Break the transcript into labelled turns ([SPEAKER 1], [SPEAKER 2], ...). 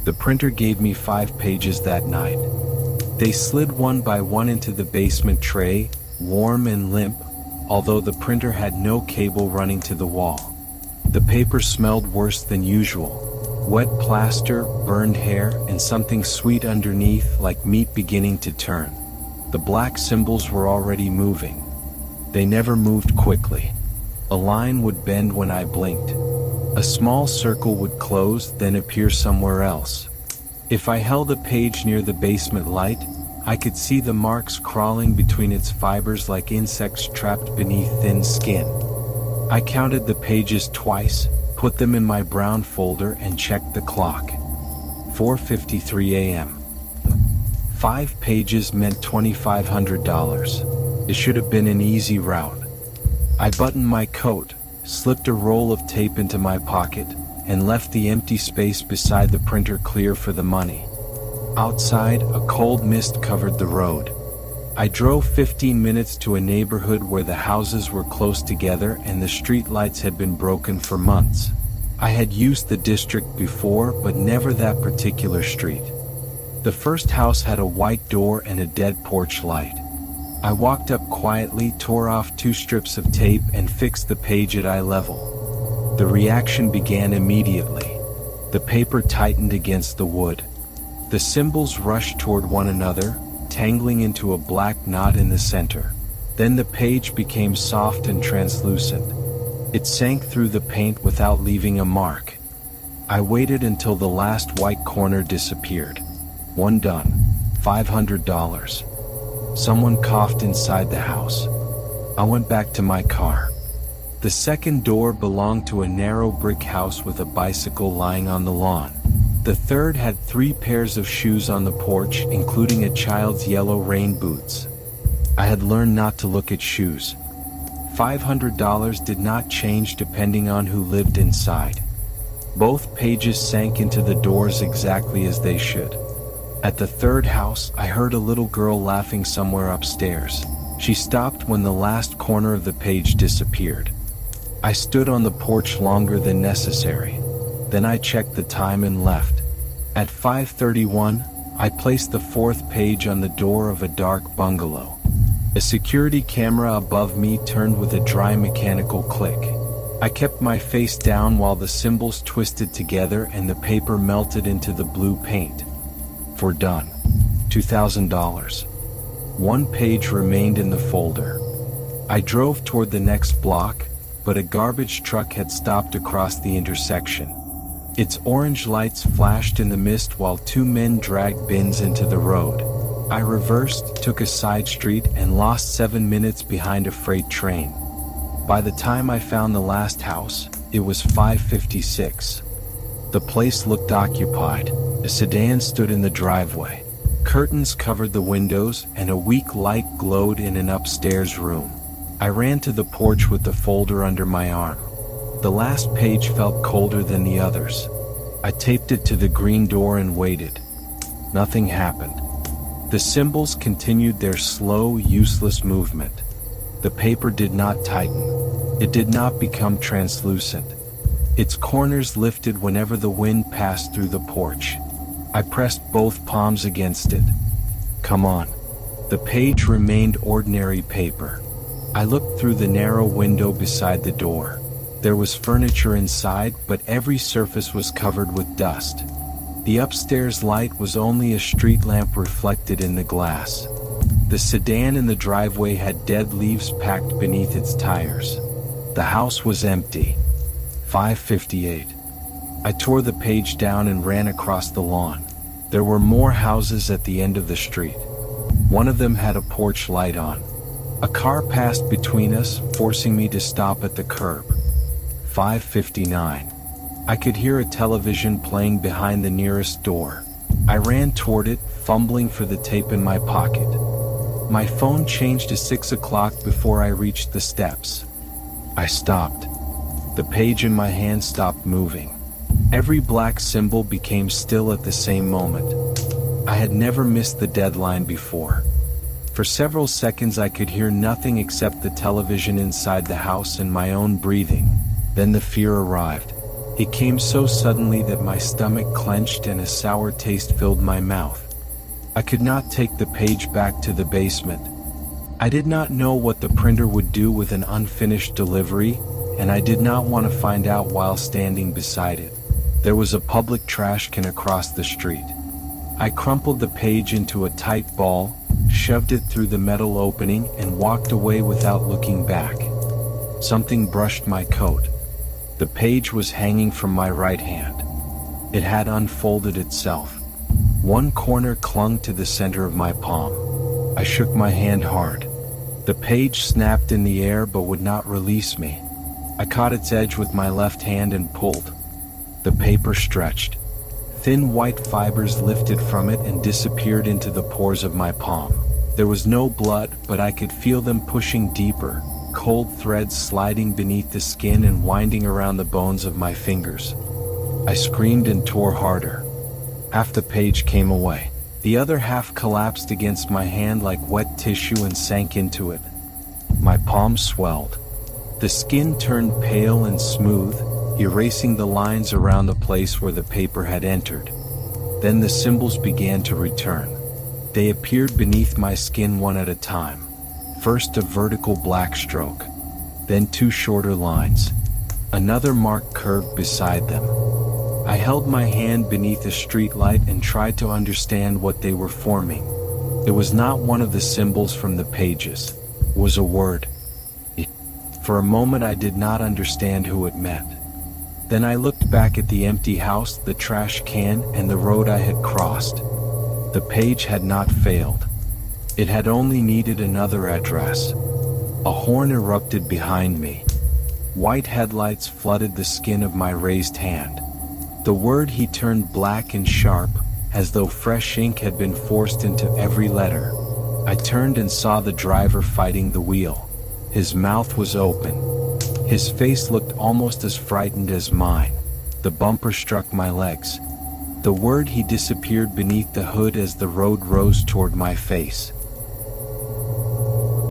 [SPEAKER 1] The printer gave me 5 pages that night. They slid one by one into the basement tray, warm and limp, although the printer had no cable running to the wall. The paper smelled worse than usual. Wet plaster, burned hair, and something sweet underneath, like meat beginning to turn. The black symbols were already moving. They never moved quickly. A line would bend when I blinked. A small circle would close, then appear somewhere else. If I held a page near the basement light, I could see the marks crawling between its fibers like insects trapped beneath thin skin. I counted the pages twice, put them in my brown folder, and checked the clock. 4:53 a.m. 5 pages meant $2,500. It should have been an easy route. I buttoned my coat, slipped a roll of tape into my pocket, and left the empty space beside the printer clear for the money. Outside, a cold mist covered the road. I drove 15 minutes to a neighborhood where the houses were close together and the street lights had been broken for months. I had used the district before, but never that particular street. The first house had a white door and a dead porch light. I walked up quietly, tore off 2 strips of tape, and fixed the page at eye level. The reaction began immediately. The paper tightened against the wood. The symbols rushed toward one another, tangling into a black knot in the center. Then the page became soft and translucent. It sank through the paint without leaving a mark. I waited until the last white corner disappeared. One done. $500. Someone coughed inside the house. I went back to my car. The second door belonged to a narrow brick house with a bicycle lying on the lawn. The third had 3 pairs of shoes on the porch, including a child's yellow rain boots. I had learned not to look at shoes. $500 did not change depending on who lived inside. Both pages sank into the doors exactly as they should. At the third house, I heard a little girl laughing somewhere upstairs. She stopped when the last corner of the page disappeared. I stood on the porch longer than necessary. Then I checked the time and left. At 5:31, I placed the 4th page on the door of a dark bungalow. A security camera above me turned with a dry mechanical click. I kept my face down while the symbols twisted together and the paper melted into the blue paint. For done. $2,000. 1 page remained in the folder. I drove toward the next block, but a garbage truck had stopped across the intersection. Its orange lights flashed in the mist while 2 men dragged bins into the road. I reversed, took a side street, and lost 7 minutes behind a freight train. By the time I found the last house, it was 5:56. The place looked occupied. A sedan stood in the driveway. Curtains covered the windows, and a weak light glowed in an upstairs room. I ran to the porch with the folder under my arm. The last page felt colder than the others. I taped it to the green door and waited. Nothing happened. The symbols continued their slow, useless movement. The paper did not tighten. It did not become translucent. Its corners lifted whenever the wind passed through the porch. I pressed both palms against it. Come on. The page remained ordinary paper. I looked through the narrow window beside the door. There was furniture inside, but every surface was covered with dust. The upstairs light was only a street lamp reflected in the glass. The sedan in the driveway had dead leaves packed beneath its tires. The house was empty. 5:58. I tore the page down and ran across the lawn. There were more houses at the end of the street. One of them had a porch light on. A car passed between us, forcing me to stop at the curb. 5:59. I could hear a television playing behind the nearest door. I ran toward it, fumbling for the tape in my pocket. My phone changed to 6 o'clock before I reached the steps. I stopped. The page in my hand stopped moving. Every black symbol became still at the same moment. I had never missed the deadline before. For several seconds I could hear nothing except the television inside the house and my own breathing. Then the fear arrived. It came so suddenly that my stomach clenched and a sour taste filled my mouth. I could not take the page back to the basement. I did not know what the printer would do with an unfinished delivery, and I did not want to find out while standing beside it. There was a public trash can across the street. I crumpled the page into a tight ball, shoved it through the metal opening, and walked away without looking back. Something brushed my coat. The page was hanging from my right hand. It had unfolded itself. One corner clung to the center of my palm. I shook my hand hard. The page snapped in the air but would not release me. I caught its edge with my left hand and pulled. The paper stretched. Thin white fibers lifted from it and disappeared into the pores of my palm. There was no blood, but I could feel them pushing deeper, cold threads sliding beneath the skin and winding around the bones of my fingers. I screamed and tore harder. Half the page came away. The other half collapsed against my hand like wet tissue and sank into it. My palm swelled. The skin turned pale and smooth, erasing the lines around the place where the paper had entered. Then the symbols began to return. They appeared beneath my skin one at a time. First a vertical black stroke, then two shorter lines. Another mark curved beside them. I held my hand beneath a streetlight and tried to understand what they were forming. It was not one of the symbols from the pages. It was a word. For a moment I did not understand who it meant. Then I looked back at the empty house, the trash can, and the road I had crossed. The page had not failed. It had only needed another address. A horn erupted behind me. White headlights flooded the skin of my raised hand. The word he turned black and sharp, as though fresh ink had been forced into every letter. I turned and saw the driver fighting the wheel. His mouth was open. His face looked almost as frightened as mine. The bumper struck my legs. The word he disappeared beneath the hood as the road rose toward my face.